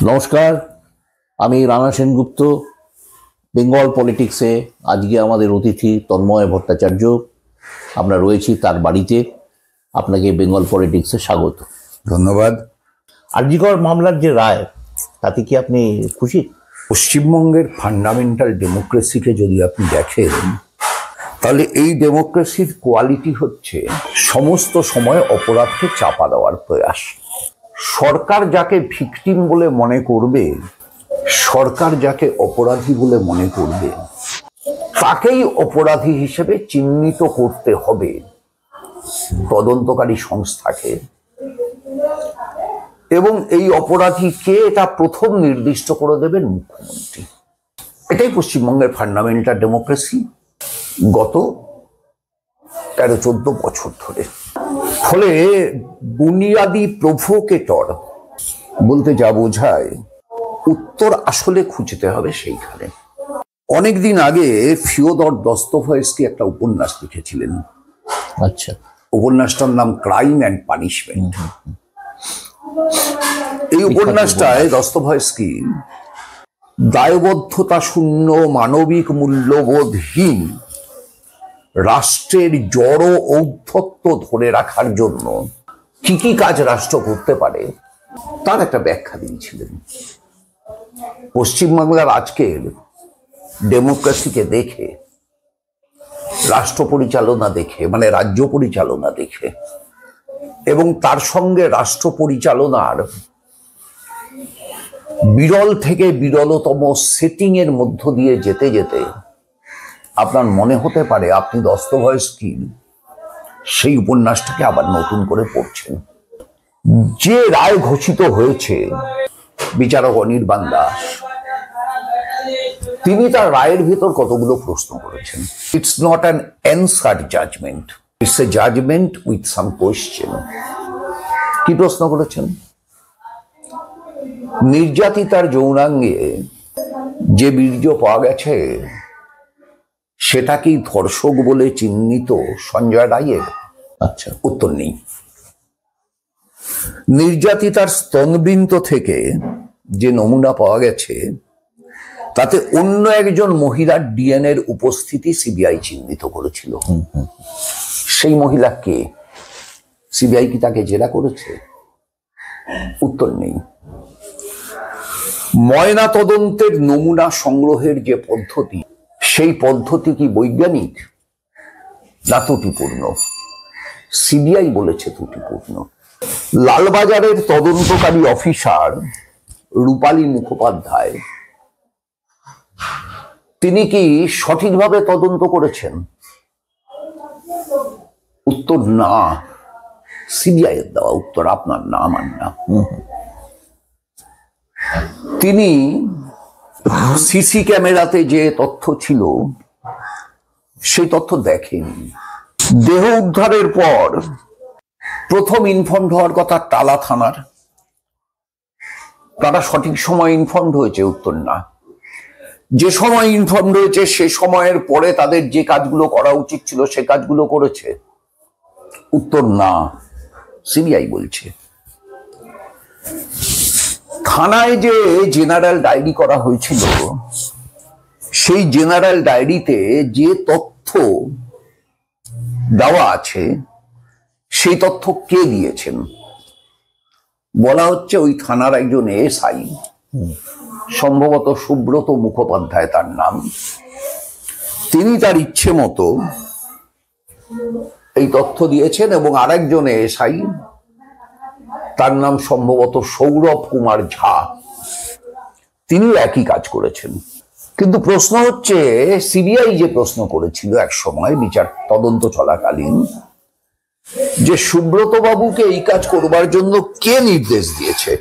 নমস্কার, আমি রানা সেনগুপ্ত। বেঙ্গল পলিটিক্সে আজকে আমাদের অতিথি তন্ময় ভট্টাচার্য। আমরা রয়েছি তার বাড়িতে। আপনাকে বেঙ্গল পলিটিক্সে স্বাগত। ধন্যবাদ। আরজিকর মামলার যে রায়, তাতে কি আপনি খুশি? পশ্চিমবঙ্গের ফান্ডামেন্টাল ডেমোক্রেসিকে যদি আপনি দেখেন, তাহলে এই ডেমোক্রেসির কোয়ালিটি হচ্ছে সমস্ত সময় অপরাধকে চাপা দেওয়ার প্রয়াস। সরকার যাকে ভিকটিম বলে মনে করবে, সরকার যাকে অপরাধী বলে মনে করবে, তাকেই অপরাধী হিসেবে চিহ্নিত করতে হবে তদন্তকারী সংস্থাকে। এবং এই অপরাধী কে, এটা প্রথম নির্দিষ্ট করে দেবেন মুখ্যমন্ত্রী। এটাই পশ্চিমবঙ্গের ফান্ডামেন্টাল ডেমোক্রেসি গত 13-14 বছর ধরে। ফলে বুনিয়াদি প্রভোকেটর বলতে যা বোঝায়, উত্তর আসলে খুঁজতে হবে সেইখানে। অনেকদিন আগে ফিওদর দস্তয়েভস্কি একটা উপন্যাস লিখেছিলেন। আচ্ছা। উপন্যাসটার নাম ক্রাইম অ্যান্ড পানিশমেন্ট। এই উপন্যাসটায় দস্তয়েভস্কি দায়বদ্ধতা শূন্য, মানবিক মূল্যবোধহীন রাষ্ট্রের জড় ঔদ্ধত্য ধরে রাখার জন্য কি কি কাজ রাষ্ট্র করতে পারে তার একটা ব্যাখ্যা দিয়েছিলেন। পশ্চিমবাংলার আজকের ডেমোক্রেসিকে দেখে, রাষ্ট্র পরিচালনা দেখে, মানে রাজ্য পরিচালনা দেখে, এবং তার সঙ্গে রাষ্ট্র পরিচালনার বিরল থেকে বিরলতম সেটিং এর মধ্য দিয়ে যেতে যেতে আপনার মনে হতে পারে আপনি দস্তয়েভস্কির সেই উপন্যাসটাকে আবার নতুন করে পড়ছেন। যে রায় ঘোষিত হয়েছে, বিচারক অনির্বাণ দাস, তিনি তার রায়ের ভিতর কতগুলো প্রশ্ন করেছেন। It's not an answered judgement, it's a judgement with some question. কি প্রশ্ন করেছেন? নির্যাতিতার যৌনাঙ্গে যে বীর্য পাওয়া গেছে, সেটা কি ধর্ষক বলে চিহ্নিত সঞ্জয় রায়ের? আচ্ছা। উত্তর নেই। নির্যাতিতার স্তনবৃন্ত থেকে যে নমুনা পাওয়া গেছে, তাতে অন্য একজন মহিলার ডিএনএর উপস্থিতি সিবিআই চিহ্নিত করেছিল। সেই মহিলা কে? সিবিআই কি তাকে জেরা করেছে? উত্তর নেই। ময়না তদন্তের নমুনা সংগ্রহের যে পদ্ধতি, সেই পদ্ধতি কি বৈজ্ঞানিক না ত্রুটিপূর্ণ? সিবিআই বলেছে ত্রুটিপূর্ণ। লালবাজারের তদন্তকারী অফিসার রূপালী মুখোপাধ্যায়, তিনি কি সঠিকভাবে তদন্ত করেছেন? উত্তর না। সিবিআই এর দেওয়া উত্তর, আপনার না, আমার না। তিনি সিসি ক্যামেরাতে যে তথ্য ছিল, সেই তথ্য দেখেনি। দেহ উদ্ধারের পর প্রথম ইনফর্মড হওয়ার কথা টালা থানার, তারা সঠিক সময় ইনফর্মড হয়েছে? উত্তর না। যে সময় ইনফর্মড হয়েছে, সে সময়ের পরে তাদের যে কাজগুলো করা উচিত ছিল, সে কাজগুলো করেছে? উত্তর না। সিবিআই বলছে। থানায় যে জেনারেল ডায়েরি করা হয়েছিল, সেই জেনারেল ডায়েরিতে যে তথ্য দেওয়া আছে, সেই তথ্য কে দিয়েছেন? বলা হচ্ছে ওই থানার একজন এসআই, সম্ভবত সুব্রত মুখোপাধ্যায় তার নাম, তিনি তার ইচ্ছে মতো এই তথ্য দিয়েছেন। এবং আরেকজন এসআই, তার নাম সম্ভবত সৌরভ কুমার ঝা, তিনি একই কাজ করেছেন। কিন্তু প্রশ্ন হচ্ছে, সিবিআই যে প্রশ্ন করেছিল এক সময় বিচার তদন্ত চলাকালীন, যে সুব্রত বাবুকে এই কাজ করবার জন্য কে নির্দেশ দিয়েছে,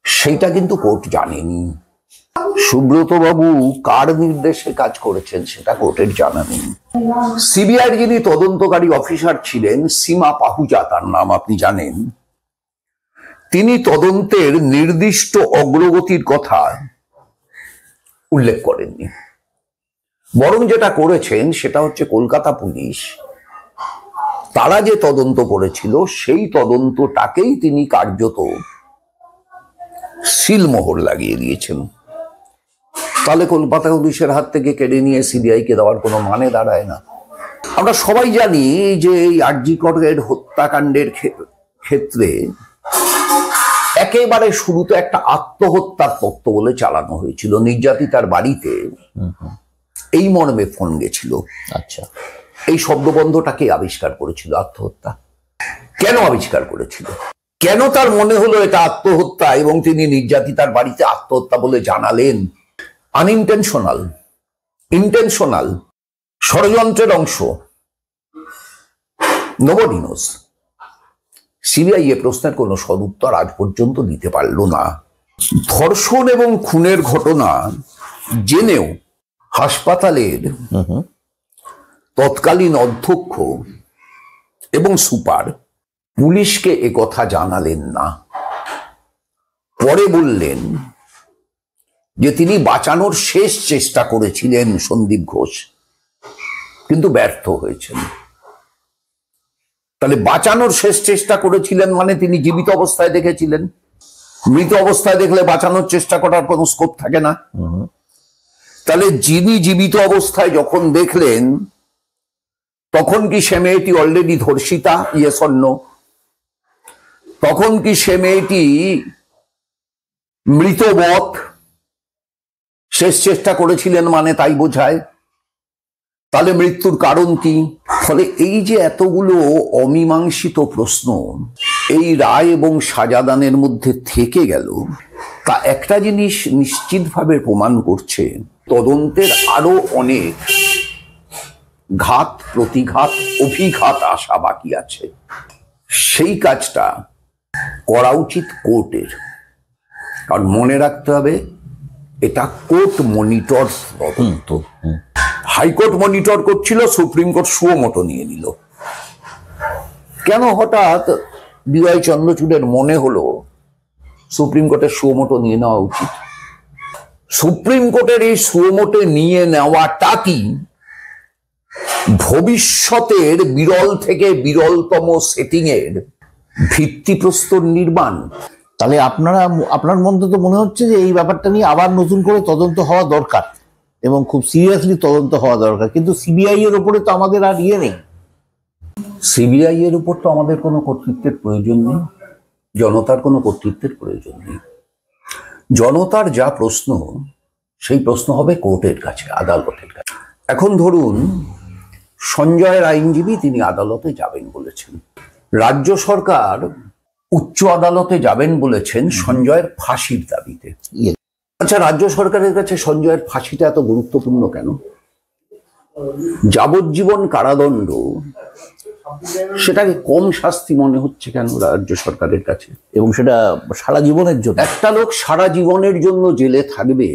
সেইটা কিন্তু কোর্ট জানেনি। সুব্রত বাবু কার নির্দেশে কাজ করেছেন, সেটা কোর্টের জানা নেই। সিবিআই যিনি তদন্তকারী অফিসার ছিলেন, সীমা পাহুজা তার নাম, আপনি জানেন, তিনি তদন্তের নির্দিষ্ট অগ্রগতির কথা উল্লেখ করেননি। বরং যেটা করেছেন, সেটা হচ্ছে কলকাতা পুলিশ তারা যে তদন্ত করেছিল, সেই তদন্তটাকেই তিনি কার্যত সিলমোহর লাগিয়ে দিয়েছেন, তাহলে কলকাতা পুলিশের হাত থেকে কেড়ে নিয়ে সিবিআই কে দেওয়ার কোনো মানে দাঁড়ায় না। আমরা সবাই জানি যে এই আরজি করের হত্যাকাণ্ডের ক্ষেত্রে একেবারে শুরুতে একটা আত্মহত্যার তত্ত্ব বলে চালানো হয়েছিল। নির্যাতিতার বাড়িতে এই মর্মে ফোন গেছিল। আচ্ছা, এই শব্দবন্ধটাকে আবিষ্কার করেছিল আত্মহত্যা। কেন আবিষ্কার করেছিল? কেন তার মনে হলো এটা আত্মহত্যা এবং তিনি নির্যাতিতার বাড়িতে আত্মহত্যা বলে জানালেন? আনইনটেনশনাল, ইন্টেনশনাল, ষড়যন্ত্রের অংশ, নোবডি নোস। সিবিআই এ প্রশ্নের কোনো সদুত্তর আজ পর্যন্ত দিতে পারল না। ধর্ষণ এবং খুনের ঘটনা জেনেও হাসপাতালের তৎকালীন অধ্যক্ষ এবং সুপার পুলিশকে একথা জানালেন না। পরে বললেন যে তিনি বাঁচানোর শেষ চেষ্টা করেছিলেন সন্দীপ ঘোষ, কিন্তু ব্যর্থ হয়েছেন। তাহলে বাঁচানোর শেষ চেষ্টা করেছিলেন মানে তিনি জীবিত অবস্থায় দেখেছিলেন। মৃত অবস্থায় দেখলে বাঁচানোর চেষ্টা করার কোনো স্কোপ থাকে না। তাহলে যিনি জীবিত অবস্থায় যখন দেখলেন তখন কি সে মেয়েটি অলরেডি ধর্ষিতা? Yes or no? তখন কি সে মেয়েটি মৃতবৎ? শেষ চেষ্টা করেছিলেন মানে তাই বোঝায়। তাহলে মৃত্যুর কারণ কি? ফলে এই যে এতগুলো অমীমাংসিত প্রশ্ন এই রায় এবং সাজাদানের মধ্যে থেকে গেল, তা একটা জিনিস নিশ্চিতভাবে প্রমাণ করছে তদন্তের আরো অনেক ঘাত প্রতিঘাত অভিঘাত আসা বাকি আছে। সেই কাজটা করা উচিত কোর্টের। কারণ মনে রাখতে হবে এটা কোর্ট মনিটর তদন্ত। হাইকোর্ট মনিটর করছিল, সুপ্রিম কোর্ট সুমোটো নিয়ে নিল। কেন হঠাৎ ডিওয়াই চন্দ্রচূড়ের মনে হলো সুপ্রিম কোর্টের সুমোটো নিয়ে নেওয়া উচিত? সুপ্রিম কোর্টের এই সুমোটো নিয়ে নেওয়াটা কি ভবিষ্যতের বিরল থেকে বিরলতম সেটিং এর ভিত্তিপ্রস্তর নির্মাণ? তাহলে আপনার মধ্যে তো মনে হচ্ছে যে এই ব্যাপারটা নিয়ে আবার নতুন করে তদন্ত হওয়া দরকার এবং খুব সিরিয়াসলি তদন্ত হওয়া দরকার। কিন্তু সিবিআই এর উপরে তো আমাদের আর ইয়ে নেই। সিবিআই এর উপর তো আমাদের কোনো কর্তৃত্বের প্রয়োজন নেই, জনতার কোনো কর্তৃত্বের প্রয়োজন নেই। জনতার যা প্রশ্ন সেই প্রশ্ন হবে কোর্টের কাছে, আদালতের কাছে। এখন ধরুন সঞ্জয়ের আইনজীবী তিনি আদালতে যাবেন বলেছেন, রাজ্য সরকার উচ্চ আদালতে যাবেন বলেছেন সঞ্জয়ের ফাঁসির দাবিতে। আচ্ছা, রাজ্য সরকারের কাছে সঞ্জয়ের ফাঁসিটা এত গুরুত্বপূর্ণ কেন? যাবজ্জীবন কারাদণ্ড সেটাকে কম শাস্তি মনে হচ্ছে কেন রাজ্য সরকারের কাছে? এবং সেটা সারা জীবনের জন্য। একটা লোক সারা জীবনের জন্য জেলে থাকবে,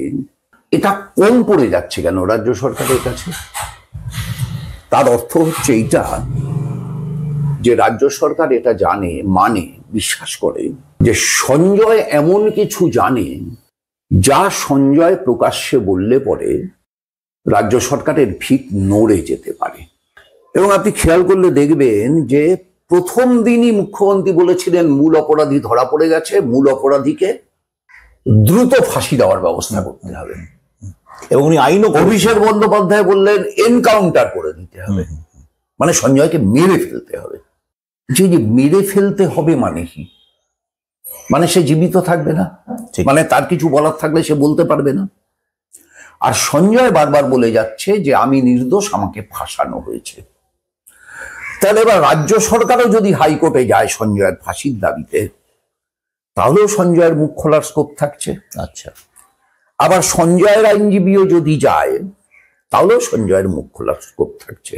এটা কম পড়ে যাচ্ছে কেন রাজ্য সরকারের কাছে? তার অর্থ হচ্ছে এইটা যে রাজ্য সরকার এটা জানে, মানে বিশ্বাস করে যে সঞ্জয় এমন কিছু জানে যা সঞ্জয় প্রকাশ্যে বললে পরে রাজ্য সরকারের ভিত নড়ে যেতে পারে। এবং আপনি খেয়াল করলে দেখবেন যে প্রথম দিনই মুখ্যমন্ত্রী বলেছিলেন মূল অপরাধী ধরা পড়ে গেছে, মূল অপরাধীকে দ্রুত ফাঁসি দেওয়ার ব্যবস্থা করতে হবে। এবং উনি আইনও অভিষেক বন্দ্যোপাধ্যায় বললেন এনকাউন্টার করে দিতে হবে, মানে সঞ্জয়কে মেরে ফেলতে হবে। যে মেরে ফেলতে হবে মানে কি? মানে সে জীবিত থাকবে না, মানে তার কিছু বলার থাকলে সে বলতে পারবে না। আর সঞ্জয় বারবার বলে যাচ্ছে যে আমি নির্দোষ, আমাকে ফাঁসানো হয়েছে। তাহলে এবার রাজ্য সরকারও যদি হাইকোর্টে যায় সঞ্জয়ের ফাঁসির দাবিতে, তাহলেও সঞ্জয়ের মুখ খোলার স্কোপ থাকছে। আচ্ছা, আবার সঞ্জয়ের আইনজীবীও যদি যায় তাহলেও সঞ্জয়ের মুখ খোলার স্কোপ থাকছে।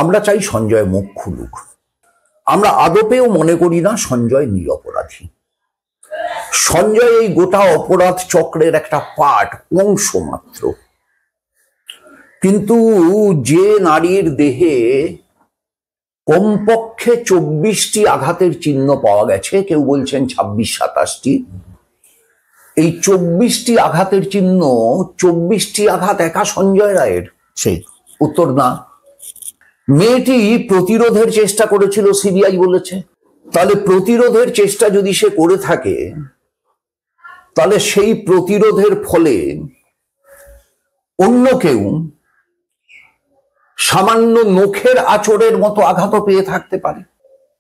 আমরা চাই সঞ্জয় মুখ খুলুক। আমরা আদপেও মনে করি না সঞ্জয় নিরপরাধী। সঞ্জয় এই গোটা অপরাধ চক্রের একটা পার্ট, অংশ মাত্র। কিন্তু যে নারীর দেহে কমপক্ষে 24টি আঘাতের চিহ্ন পাওয়া গেছে, কেউ বলছেন 26-27টি, এই 24টি আঘাতের চিহ্ন 24টি আঘাত একা সঞ্জয় রায়ের? সেই উত্তর না। মেয়েটি প্রতিরোধের চেষ্টা করেছিল সিবিআই বলেছে। তাহলে প্রতিরোধের চেষ্টা যদি সে করে থাকে তাহলে সেই প্রতিরোধের ফলে অন্য কেউ সামান্য নখের আঁচড়ের মতো আঘাতও পেয়ে থাকতে পারে।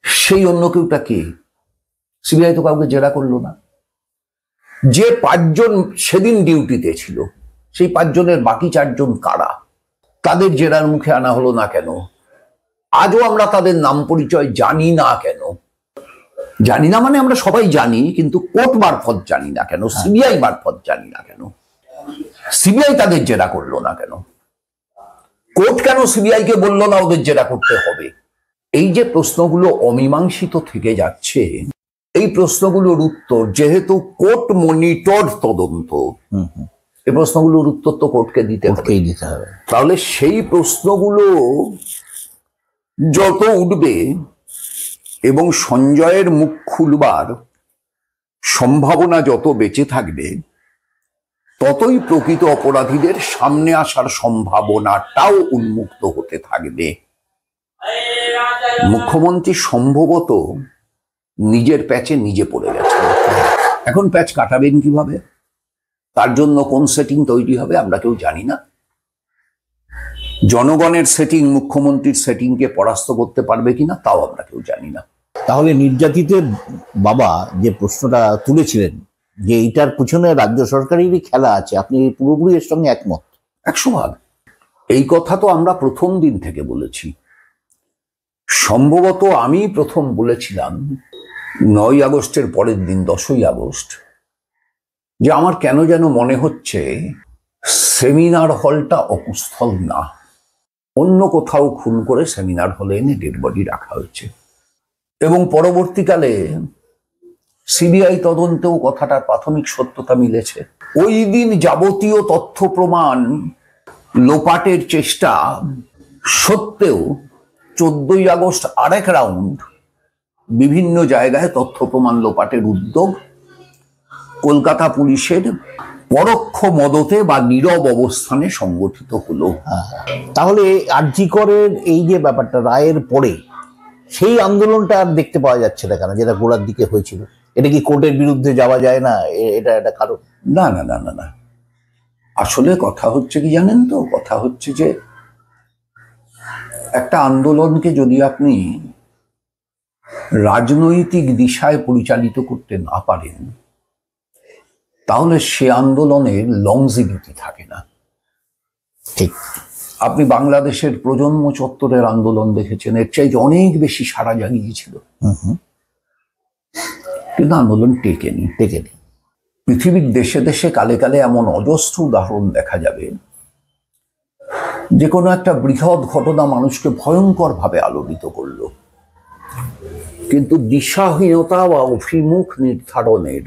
সেই অন্য কেউটা কে? সিবিআই তো কাউকে জেরা করলো না। যে 5 জন সেদিন ডিউটিতে ছিল, সেই 5 জনের বাকি 4 জন কারা? তাদের জেরার মুখে আনা হলো না কেন? আজও আমরা তাদের নাম পরিচয় জানি না কেন? জানি না মানে আমরা সবাই জানি, কিন্তু কোর্ট মারফত জানি না কেন? সিবিআই মারফত জানি না কেন? সিবিআই তাদের জেরা করলো না কেন? কোর্ট কেন সিবিআই কে বললো না ওদের জেরা করতে হবে? এই যে প্রশ্নগুলো অমীমাংসিত থেকে যাচ্ছে, এই প্রশ্নগুলোর উত্তর, যেহেতু কোর্ট মনিটর তদন্ত, এই প্রশ্নগুলোর উত্তর তো কোর্টকে দিতে হবে। তাহলে সেই প্রশ্নগুলো যত উঠবে এবং সঞ্জয়ের মুখ খুলবার সম্ভাবনা যত বেঁচে থাকবে, ততই প্রকৃত অপরাধীদের সামনে আসার সম্ভাবনাটাও উন্মুক্ত হতে থাকবে। মুখ্যমন্ত্রী সম্ভবত নিজের প্যাচে নিজে পড়ে গেছেন। এখন প্যাচ কাটাবেন কিভাবে, তার জন্য কোন সেটিং তৈরি হবে আমরা কেউ জানি না। জনগণের সেটিং মুখ্যমন্ত্রীর সেটিংকে পরাস্ত করতে পারবে কিনা তাও আমরা কেউ জানি না। তাহলে নির্যাতিতের বাবা যে প্রশ্নটা তুলেছিলেন যে এইটার পিছনে রাজ্য সরকারেরই খেলা আছে, আপনি পুরোপুরি এর সঙ্গে একমত? 100%। এই কথা তো আমরা প্রথম দিন থেকে বলেছি। সম্ভবত আমি প্রথম বলেছিলাম 9ই আগস্টের পরের দিন, 10ই আগস্ট, যে আমার কেন যেন মনে হচ্ছে সেমিনার হলটা অকুস্থল না, অন্য কোথাও খুন করে সেমিনার হলে এনে ডেড বডি রাখা হয়েছে। এবং পরবর্তীকালে সিবিআই তদন্তেও কথাটার প্রাথমিক সত্যতা মিলেছে। ওই দিন যাবতীয় তথ্য প্রমাণ লোপাটের চেষ্টা সত্ত্বেও 14ই আগস্ট আরেক রাউন্ড বিভিন্ন জায়গায় তথ্য প্রমাণ লোপাটের উদ্যোগ কলকাতা পুলিশের পরোক্ষ মদতে বা নীরব অবস্থানে সংগঠিত হলো। তাহলে আরজি করের এই যে ব্যাপারটা রায়ের পরে সেই আন্দোলনটা আর দেখতে পাওয়া যাচ্ছে না কেন, যেটা গোড়ার দিকে হয়েছিল? এটা কি কোর্টের বিরুদ্ধে যাওয়া যায় না, এটা একটা কারণ? না না না না না, আসলে কথা হচ্ছে কি জানেন তো, কথা হচ্ছে যে একটা আন্দোলনকে যদি আপনি রাজনৈতিক দিশায় পরিচালিত করতে না পারেন, তাহলে সে আন্দোলনের লংজিভিটি থাকে না। ঠিক। আপনি বাংলাদেশের প্রজন্ম চত্বরের আন্দোলন দেখেছেন, এর চাইতে অনেক বেশি সাড়া জাগিয়েছিল, কিন্তু আন্দোলন টেকেনি। পৃথিবীর দেশে দেশে কালে কালে এমন অজস্র উদাহরণ দেখা যাবে, যে কোনো একটা বৃহৎ ঘটনা মানুষকে ভয়ঙ্কর ভাবে আলোড়িত করলো, কিন্তু দিশাহীনতা বা অভিমুখ নির্ধারণের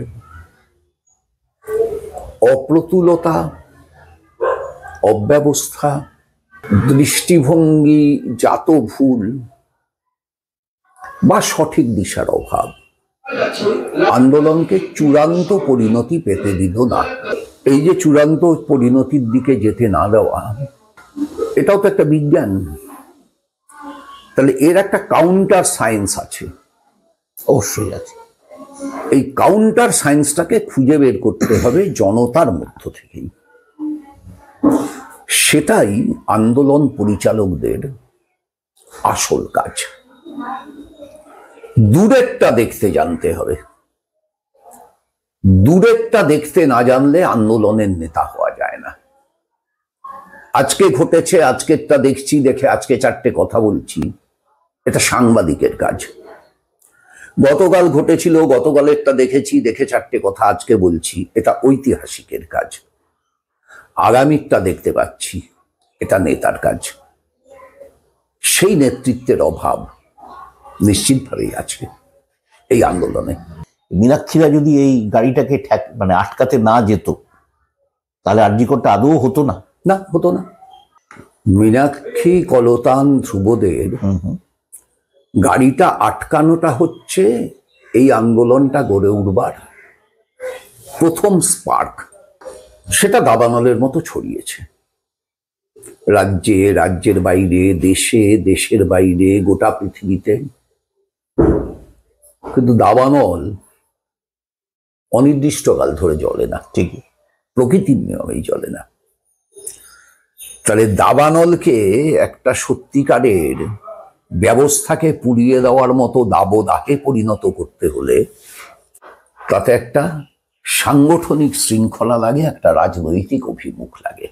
অপ্রতুলতা, অব্যবস্থা, দৃষ্টিভঙ্গি জাত ভুল বা সঠিক দিশার অভাব আন্দোলনকে চূড়ান্ত পরিণতি পেতে দিল না। এই যে চূড়ান্ত পরিণতির দিকে যেতে না দেওয়া, এটাও তো একটা বিজ্ঞান। তাহলে এর একটা কাউন্টার সায়েন্স আছে। অবশ্যই আছে। এই কাউন্টার সায়েন্সটাকে খুঁজে বের করতে হবে জনতার মধ্য থেকেই। সেটাই আন্দোলন পরিচালকদের আসল কাজ। দূরেরটা দেখতে জানতে হবে। দূরেরটা দেখতে না জানলে আন্দোলনের নেতা হওয়া যায় না। আজকে ঘটেছে, আজকেরটা দেখছি, দেখে আজকে 4টে কথা বলছি, এটা সাংবাদিকের কাজ। গতকাল ঘটেছিল, গতকালেরটা দেখেছি, দেখে 4টে কথা আজকে বলছি, এটা ঐতিহাসিকের কাজ। আগামীটা দেখতে পাচ্ছি, এটা নেতার কাজ। সেই নেতৃত্বের অভাব নিশ্চিতভাবেই আছে এই আন্দোলনে। মীনাক্ষীরা যদি এই গাড়িটাকে আটকাতে না যেত, তাহলে আরজি করটা আদৌ হতো না। না, হতো না। মীনাক্ষী, কলতান, ধ্রুবদের গাড়িটা আটকানোটা হচ্ছে এই আন্দোলনটা গড়ে উঠবার প্রথম স্পার্ক। সেটা দাবানলের মতো ছড়িয়েছে রাজ্যে, রাজ্যের বাইরে, দেশে, দেশের বাইরে, গোটা পৃথিবীতে। কিন্তু দাবানল অনির্দিষ্টকাল ধরে জ্বলে না, ঠিকই। প্রকৃতির নিয়মেই জ্বলে না। তাহলে দাবানলকে একটা সত্যিকারের ব্যবস্থাকে পুড়িয়ে দেওয়ার মতো দাবদাহে পরিণত করতে হলে তাতে একটা সাংগঠনিক শৃঙ্খলা লাগে, একটা রাজনৈতিক অভিমুখ লাগে,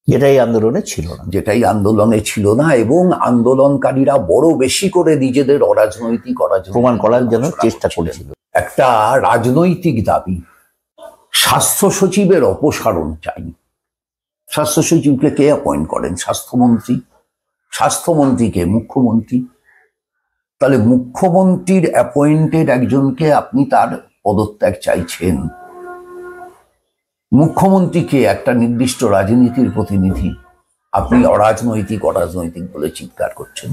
যেটাই আন্দোলনে ছিল না। যেটাই আন্দোলনে ছিল না। এবং আন্দোলনকারীরা বড় বেশি করে নিজেদের অরাজনৈতিক প্রমাণ করার জন্য চেষ্টা করেছিল। একটা রাজনৈতিক দাবি, স্বাস্থ্য সচিবের অপসারণ চাই। স্বাস্থ্য সচিবকে কে অ্যাপয়েন্ট করেন? স্বাস্থ্যমন্ত্রী। স্বাস্থ্যমন্ত্রীকে মুখ্যমন্ত্রী। তাহলে মুখ্যমন্ত্রীর অ্যাপয়েন্টেড একজনকে আপনি তার পদত্যাগ চাইছেন। মুখ্যমন্ত্রীকে একটা নির্দিষ্ট রাজনীতির প্রতিনিধি, আপনি অরাজনৈতিক বলে চিৎকার করছেন।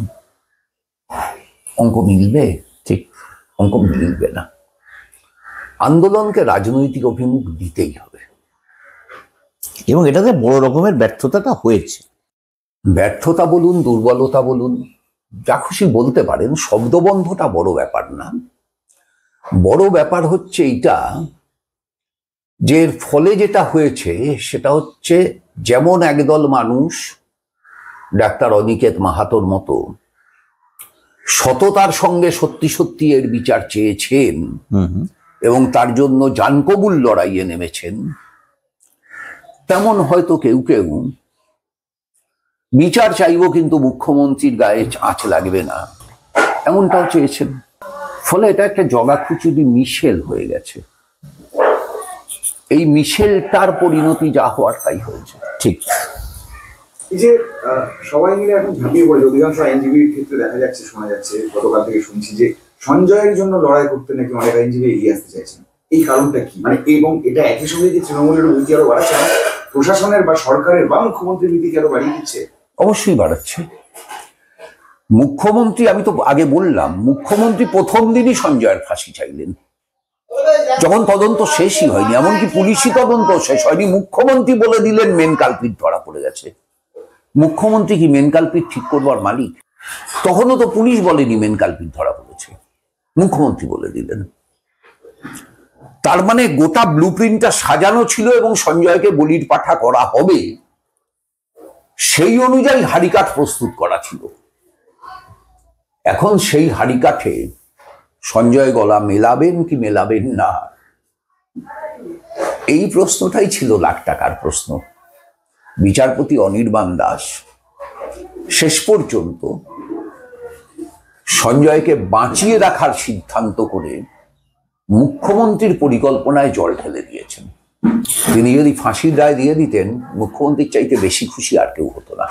অঙ্ক মিলবে? ঠিক, অঙ্ক মিলবে না। আন্দোলনকে রাজনৈতিক অভিমুখ দিতেই হবে, এবং এটাতে বড় রকমের ব্যর্থতাটা হয়েছে। ব্যর্থতা বলুন, দুর্বলতা বলুন, যা খুশি বলতে পারেন, শব্দবন্ধটা বড় ব্যাপার না। বড় ব্যাপার হচ্ছে এইটা, যে এর ফলে যেটা হয়েছে সেটা হচ্ছে, যেমন একদল মানুষ ডাক্তার অনিকেত মাহাতোর মতো সততার সঙ্গে সত্যি সত্যি এর বিচার চেয়েছেন এবং তার জন্য জানকবুল লড়াইয়ে নেমেছেন, তেমন হয়তো কেউ কেউ বিচার চাইব কিন্তু মুখ্যমন্ত্রীর গায়ে আঁচ লাগবে না, এমনটাও চেয়েছেন। ফলে এটা একটা জগাখিচুড়ি মিশেল হয়ে গেছে। এই মিশেলটার পরিণতি যা হওয়ার তাই হয়েছে। ঠিক। এই যে সবাই মিলে এখন ঝাঁপিয়ে পড়ে, অধিকাংশ আইনজীবীর ক্ষেত্রে দেখা যাচ্ছে, শোনা যাচ্ছে, গতকাল থেকে শুনছি যে সঞ্জয়ের জন্য লড়াই করতে নাকি অনেক আইনজীবী এগিয়ে আসতে চাইছেন। এই কারণটা কি? মানে এবং এটা একই সঙ্গে যে তৃণমূলের ভীতি আরো বাড়াচ্ছে, প্রশাসনের বা সরকারের বা মুখ্যমন্ত্রীর ভীতিকে আরো বাড়িয়ে দিচ্ছে? অবশ্যই বাড়াচ্ছে। মুখ্যমন্ত্রী, আমি তো আগে বললাম, মুখ্যমন্ত্রী প্রথম দিনই সঞ্জয়ের ফাঁসি চাইলেন, যখন তদন্ত শেষই হয়নি, এমনকি পুলিশি তদন্ত শেষ হয়নি, মুখ্যমন্ত্রী বলে দিলেন মেন কালপিট ধরা পড়ে গেছে। মুখ্যমন্ত্রী কি মেন কালপিট ঠিক করবার মালিক? তখনও তো পুলিশ বলেনি মেন কালপিট ধরা পড়েছে, মুখ্যমন্ত্রী বলে দিলেন। তার মানে গোটা ব্লুপ্রিন্টটা সাজানো ছিল এবং সঞ্জয়কে বলির পাঠা করা হবে সেই অনুযায়ী হাড়িকাঠ প্রস্তুত করা ছিল। এখন সেই হাড়িকাঠে সঞ্জয় গলা মেলাবেন কি মেলাবেন না, এই প্রশ্নটাই ছিল লাখ টাকার প্রশ্ন। বিচারপতি অনির্বাণ দাস শেষ পর্যন্ত সঞ্জয়কে বাঁচিয়ে রাখার সিদ্ধান্ত করে মুখ্যমন্ত্রীর পরিকল্পনায় জল ঢেলে দিয়েছেন। তিনি যদি ফাঁসির রায় দিয়ে দিতেন, মুখ্যমন্ত্রীর চাইতে বেশি খুশি আর কেউ হতো না।